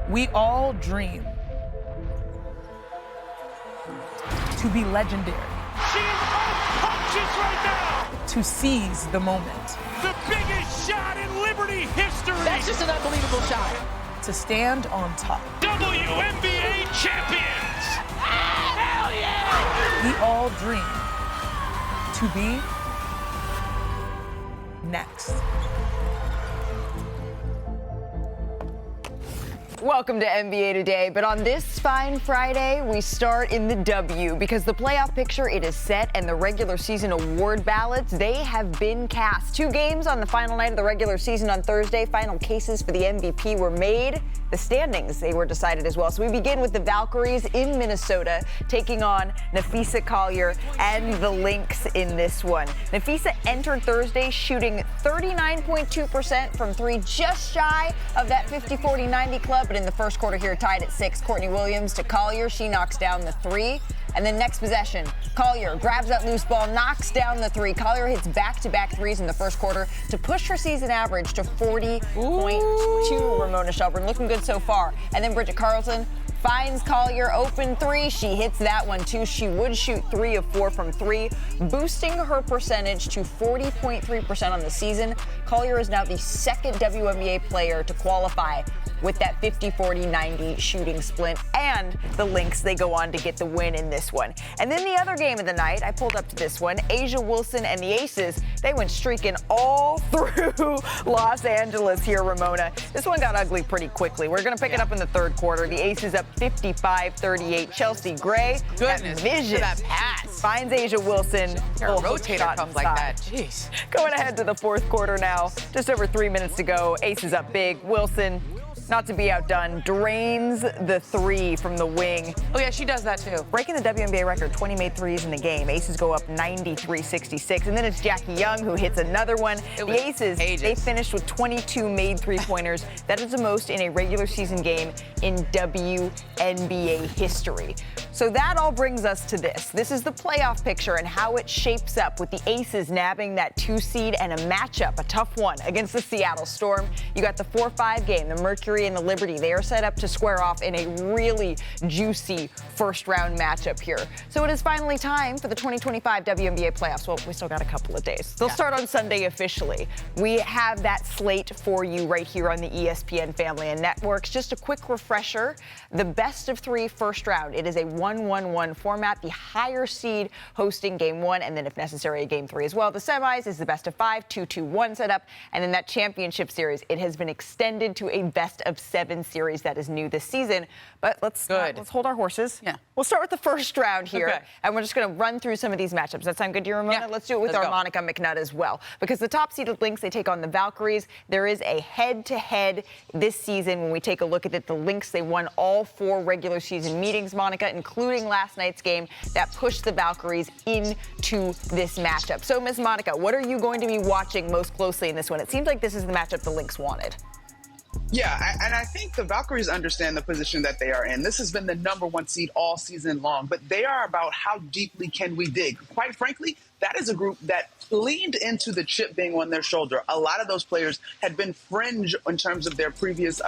We all dream to be legendary. She is unconscious right now! To seize the moment. The biggest shot in Liberty history! That's just an unbelievable shot. To stand on top. WNBA champions! Hell yeah! We all dream to be next. Welcome to NBA Today, but on this fine Friday, we start in the W because the playoff picture, it is set, and the regular season award ballots, they have been cast. 2 games on the final night of the regular season on Thursday. Final cases for the MVP were made. The standings, they were decided as well. So we begin with the Valkyries in Minnesota taking on Napheesa Collier and the Lynx in this one. Napheesa entered Thursday shooting 39.2% from 3, just shy of that 50-40-90 club, but in the first quarter here tied at 6. Courtney Williams to Collier. She knocks down the 3. And then next possession, Collier grabs that loose ball, knocks down the 3. Collier hits back-to-back 3s in the first quarter to push her season average to 40.2. Ramona Shelburne looking good so far. And then Bridget Carlton finds Collier open 3. She hits that one too. She would shoot 3 of 4 from 3, boosting her percentage to 40.3% on the season. Collier is now the second WNBA player to qualify with that 50-40-90 shooting split. And the Lynx, they go on to get the win in this one. And then the other game of the night, I pulled up to this one, A'ja Wilson and the Aces, they went streaking all through Los Angeles here, Ramona. This one got ugly pretty quickly. We're going to pick it up in the third quarter. The Aces up 55-38. Chelsea Gray, Goodness, that vision, that pass. finds A'ja Wilson. Your rotator cuff like that. Jeez. Going ahead to the fourth quarter now. Just over 3 minutes to go. Aces up big. Wilson, not to be outdone, drains the 3 from the wing. Oh, yeah, she does that, too. Breaking the WNBA record, 20 made 3s in the game. Aces go up 93-66. And then it's Jackie Young who hits another one. The Aces, they finished with 22 made 3-pointers. That is the most in a regular season game in WNBA history. So that all brings us to this. This is the playoff picture and how it shapes up with the Aces nabbing that 2 seed and a matchup, a tough one, against the Seattle Storm. You got the 4-5 game, the Mercury and the Liberty. They are set up to square off in a really juicy first-round matchup here. So it is finally time for the 2025 WNBA Playoffs. Well, we still got a couple of days. They'll start on Sunday officially. We have that slate for you right here on the ESPN family and networks. Just a quick refresher, the best of 3 first round. It is a 1-1-1 format, the higher seed hosting game 1, and then if necessary, a game 3 as well. The semis is the best of 5, 2-2-1 setup, and then that championship series, it has been extended to a best of 7 series that is new this season. But let's hold our horses. Yeah. We'll start with the first round here, and we're just going to run through some of these matchups. Does that sound good to you, Ramona? Yeah. Let's do it with our Malika McNutt as well, because the top-seeded Lynx, they take on the Valkyries. There is a head-to-head this season. When we take a look at it, the Lynx, they won all 4 regular season meetings, Monica, including last night's game that pushed the Valkyries into this matchup. So, Ms. Monica, what are you going to be watching most closely in this one? It seems like this is the matchup the Lynx wanted. Yeah, and I think the Valkyries understand the position that they are in. This has been the #1 seed all season long, but they are about how deeply can we dig. Quite frankly, that is a group that leaned into the chip being on their shoulder. A lot of those players had been fringe in terms of their previous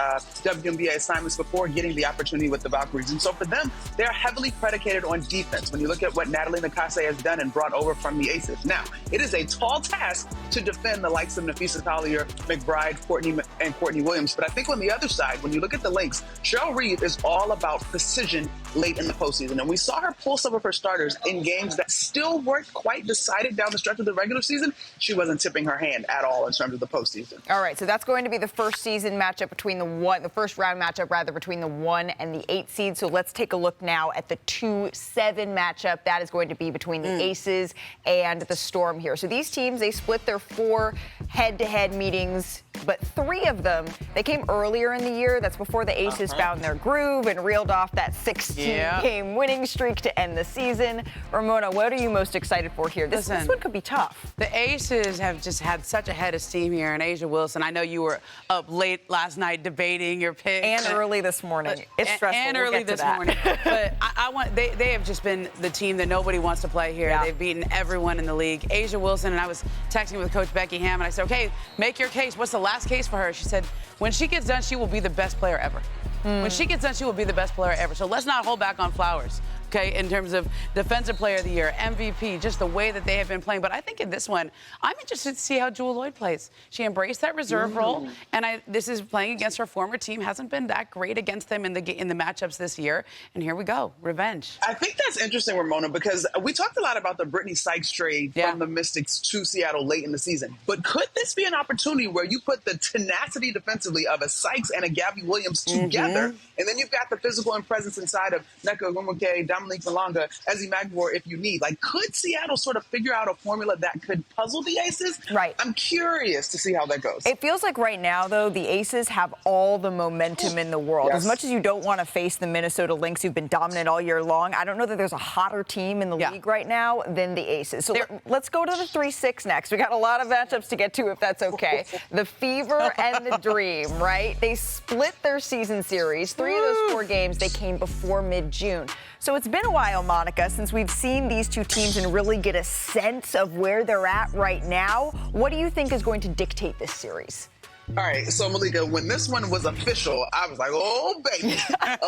WNBA assignments before getting the opportunity with the Valkyries. And so for them, they're heavily predicated on defense. When you look at what Natalie Nakase has done and brought over from the Aces. Now, it is a tall task to defend the likes of Napheesa Collier, McBride, Courtney Williams. But I think on the other side, when you look at the Lynx, Cheryl Reeve is all about precision late in the postseason. And we saw her pull some of her starters in games that still weren't quite decided down the stretch of the regular season. She wasn't tipping her hand at all in terms of the postseason. All right, so that's going to be the first season matchup between the first round matchup rather between the 1 and the 8 seed. So let's take a look now at the 2-7 matchup. That is going to be between the Aces and the Storm here. So these teams, they split their 4 head-to-head meetings, but 3 of them, they came earlier in the year. That's before the Aces found their groove and reeled off that 16-game winning streak to end the season. Ramona, what are you most excited for here? This one could be tough. The Aces have just had such a head of steam here, and A'ja Wilson, I know you were up late last night debating your picks. And early this morning. It's stressful. And early this morning. But they have just been the team that nobody wants to play here. Yeah. They've beaten everyone in the league. A'ja Wilson, and I was texting with Coach Becky Hammond. I said, okay, make your case. What's the last case for her? She said, when she gets done, she will be the best player ever. When she gets done, she will be the best player ever. So let's not hold back on Flowers, okay, in terms of Defensive Player of the Year, MVP, just the way that they have been playing. But I think in this one, I'm interested to see how Jewel Lloyd plays. She embraced that reserve role, and this is playing against her former team. Hasn't been that great against them in the matchups this year. And here we go, revenge. I think that's interesting, Ramona, because we talked a lot about the Brittany Sykes trade from the Mystics to Seattle late in the season. But could this be an opportunity where you put the tenacity defensively of a Sykes and a Gabby Williams together, and then you've got the physical and presence inside of Nneka Ogwumike, Dominique Malonga, Ezzy Magwar if you need? Like, could Seattle sort of figure out a formula that could puzzle the Aces? Right. I'm curious to see how that goes. It feels like right now, though, the Aces have all the momentum in the world. Yes. As much as you don't want to face the Minnesota Lynx, who've been dominant all year long, I don't know that there's a hotter team in the league right now than the Aces. So let's go to the 3-6 next. We got a lot of matchups to get to, if that's okay. The Fever and the Dream, right? They split their season series. 3 of those 4 games, they came before mid-June. So it's been a while, Monica, since we've seen these two teams and really get a sense of where they're at right now. What do you think is going to dictate this series? All right, so Malika, when this one was official, I was like, oh, baby.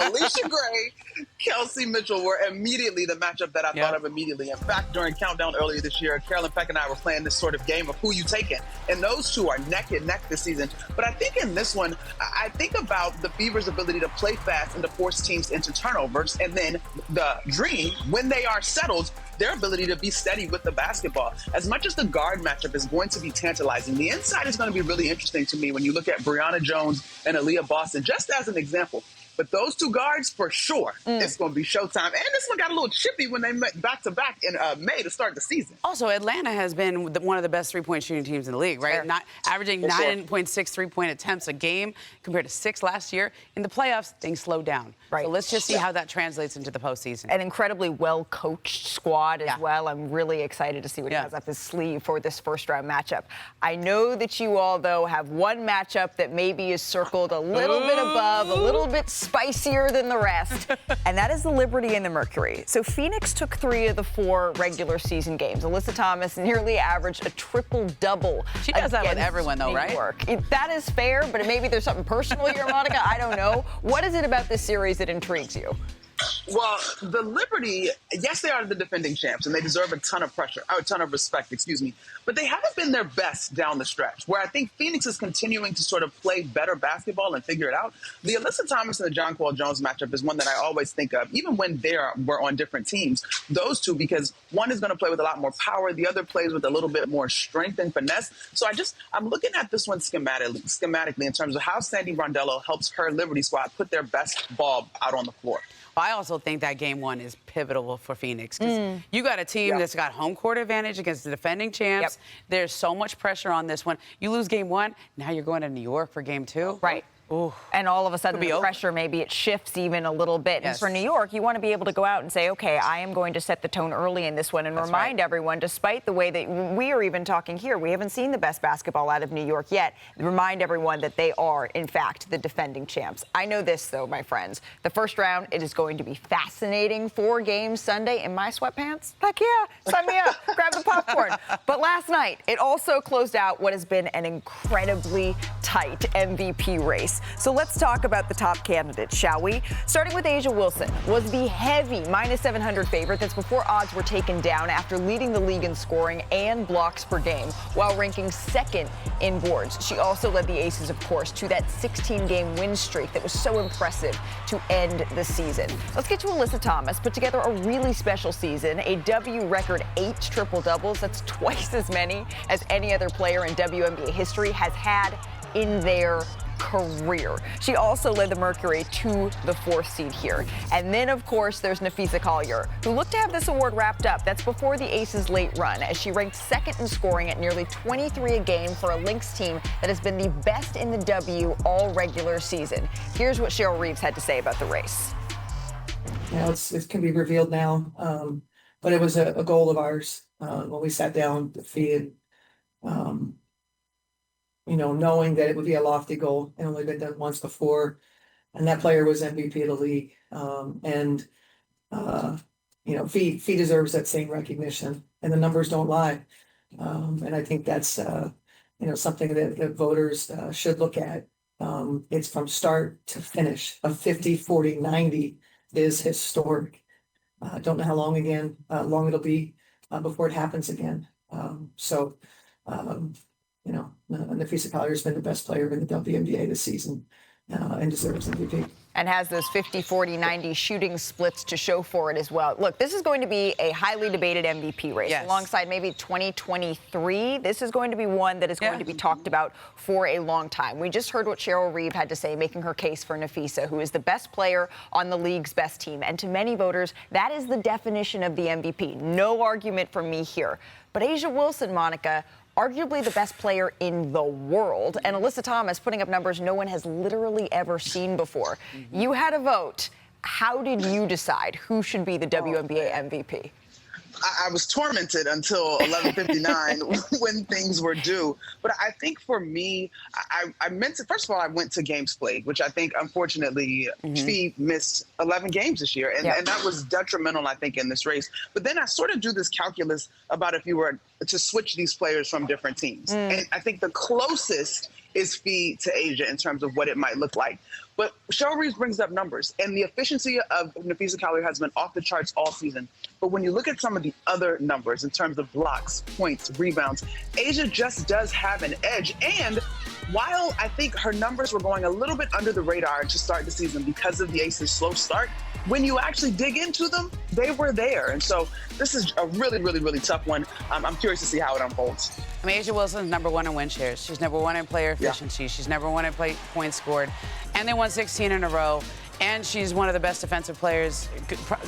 Alicia Gray, Kelsey Mitchell were immediately the matchup that I thought of immediately. In fact, during Countdown earlier this year, Carolyn Peck and I were playing this sort of game of who you taking. And those two are neck and neck this season. But I think in this one, I think about the Fever's ability to play fast and to force teams into turnovers. And then the Dream, when they are settled, their ability to be steady with the basketball. As much as the guard matchup is going to be tantalizing, the inside is going to be really interesting to me when you look at Brianna Jones and Aaliyah Boston, just as an example. But those two guards, for sure, it's going to be showtime. And this one got a little chippy when they met back-to-back in May to start the season. Also, Atlanta has been one of the best three-point shooting teams in the league, right? Not averaging 9.6 three-point attempts a game compared to 6 last year. In the playoffs, things slowed down. Right. So let's just see how that translates into the postseason. An incredibly well-coached squad as well. I'm really excited to see what he has up his sleeve for this first-round matchup. I know that you all, though, have one matchup that maybe is circled a little bit above, a little bit spicier than the rest, and that is the Liberty and the Mercury. So Phoenix took 3 of the 4 regular season games. Alyssa Thomas nearly averaged a triple-double. She does that with everyone, though, right? That is fair, but maybe there's something personal here, Monica. I don't know. What is it about this series that intrigues you? Well, the Liberty, yes, they are the defending champs, and they deserve a ton of pressure, a ton of respect, but they haven't been their best down the stretch, where I think Phoenix is continuing to sort of play better basketball and figure it out. The Alyssa Thomas and the Jonquel Jones matchup is one that I always think of, even when we're on different teams, those two, because one is going to play with a lot more power, the other plays with a little bit more strength and finesse. So I'm looking at this one schematically in terms of how Sandy Brondello helps her Liberty squad put their best ball out on the floor. I also think that game 1 is pivotal for Phoenix because you got a team that's got home court advantage against the defending champs. There's so much pressure on this one. You lose game 1, now you're going to New York for game 2. Right. Ooh. And all of a sudden the pressure, maybe it shifts even a little bit. And for New York, you want to be able to go out and say, okay, I am going to set the tone early in this one and remind everyone, despite the way that we are even talking here, we haven't seen the best basketball out of New York yet, remind everyone that they are, in fact, the defending champs. I know this, though, my friends. The first round, it is going to be fascinating. 4 games Sunday in my sweatpants. Heck yeah, sign me up. Grab the popcorn. But last night, it also closed out what has been an incredibly tight MVP race. So let's talk about the top candidates, shall we? Starting with A'ja Wilson, was the heavy -700 favorite. That's before odds were taken down after leading the league in scoring and blocks per game, while ranking 2nd in boards. She also led the Aces, of course, to that 16-game win streak that was so impressive to end the season. Let's get to Alyssa Thomas. Put together a really special season, a W record 8 triple-doubles. That's twice as many as any other player in WNBA history has had in their career. She also led the Mercury to the 4th seed here. And then, of course, there's Napheesa Collier, who looked to have this award wrapped up. That's before the Aces' late run, as she ranked 2nd in scoring at nearly 23 a game for a Lynx team that has been the best in the W all regular season. Here's what Cheryl Reeves had to say about the race. It can be revealed now, but it was a goal of ours when we sat down, defeated. Knowing that it would be a lofty goal and only been done once before. And that player was MVP of the league. Fee deserves that same recognition, and the numbers don't lie. And I think that's, something that voters should look at It's from start to finish. A 50, 40, 90 is historic. Don't know how long it'll be before it happens again. Nafisa Collier has been the best player in the WNBA this season and deserves MVP. And has those 50, 40, 90 shooting splits to show for it as well. Look, this is going to be a highly debated MVP race. Yes. Alongside maybe 2023. This is going to be one that is going to be talked about for a long time. We just heard what Cheryl Reeve had to say, making her case for Nafisa, who is the best player on the league's best team. And to many voters, that is the definition of the MVP. No argument from me here. But A'ja Wilson, Monica, arguably the best player in the world, and Alyssa Thomas putting up numbers no one has literally ever seen before. You had a vote. How did you decide who should be the WNBA MVP? I was tormented until 11:59 when things were due. But I think for me, I meant to, first of all, I went to games played, which I think, unfortunately, Fee missed 11 games this year. And that was detrimental, I think, in this race. But then I sort of do this calculus about if you were to switch these players from different teams. And I think the closest is Fee to A'ja in terms of what it might look like. But Cheryl Reeves brings up numbers, and the efficiency of Nafisa Collier has been off the charts all season. But when you look at some of the other numbers in terms of blocks, points, rebounds, A'ja just does have an edge. And while I think her numbers were going a little bit under the radar to start the season because of the Aces' slow start, when you actually dig into them, they were there. And so this is a really, really, really tough one. I'm curious to see how it unfolds. I mean, A'ja Wilson's number one in win shares. She's number one in player efficiency. She's number one in points scored. And they won 16 in a row. And she's one of the best defensive players.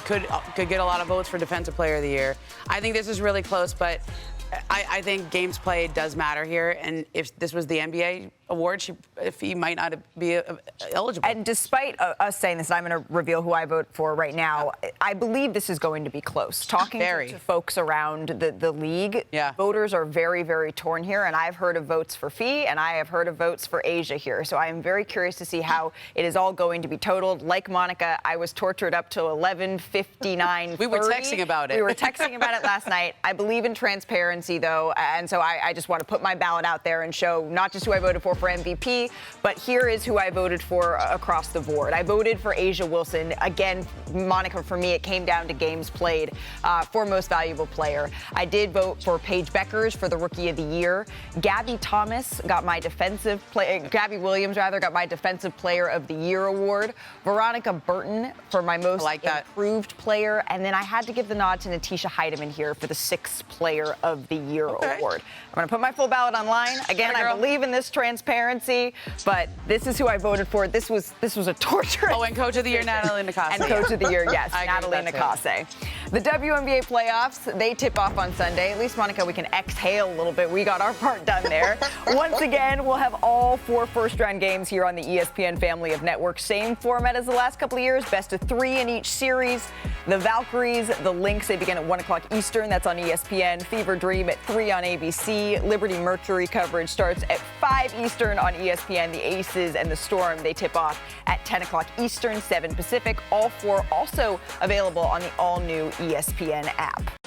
Could get a lot of votes for Defensive Player of the Year. I think this is really close, but I think games played does matter here. And if this was the NBA award, he might not be eligible. And despite us saying this, I'm going to reveal who I vote for right now. I believe this is going to be close. Talking to folks around the league, voters are very, very torn here. And I've heard of votes for Fee, and I have heard of votes for A'ja here. So I am very curious to see how it is all going to be totaled. Like Monica, I was tortured up till 11:59. We were texting about it. We were texting about it last night. I believe in transparency, though, and so I just want to put my ballot out there and show not just who I voted for MVP, but here is who I voted for across the board. I voted for A'ja Wilson. Again, Monica, for me, it came down to games played for most valuable player. I did vote for Paige Beckers for the Rookie of the Year. Gabby Williams got my Defensive Player of the Year award. Veronica Burton for my most improved player. And then I had to give the nod to Natisha Heidemann here for the Sixth Player of the Year award. I'm going to put my full ballot online. Again, I believe in this transparency, but this is who I voted for. This was a torturous. Oh, and Coach of the Year, Natalie Nakase. And Coach of the Year, yes, Natalie Nakase. The WNBA playoffs, they tip off on Sunday. At least, Monica, we can exhale a little bit. We got our part done there. Once again, we'll have all 4 first-round games here on the ESPN family of networks. Same format as the last couple of years, best of 3 in each series. The Valkyries, the Lynx, they begin at 1 o'clock Eastern. That's on ESPN. Fever Dream at 3 on ABC. Liberty Mercury coverage starts at 5 Eastern on ESPN. The Aces and the Storm, they tip off at 10 o'clock Eastern, 7 Pacific. All 4 also available on the all-new ESPN app.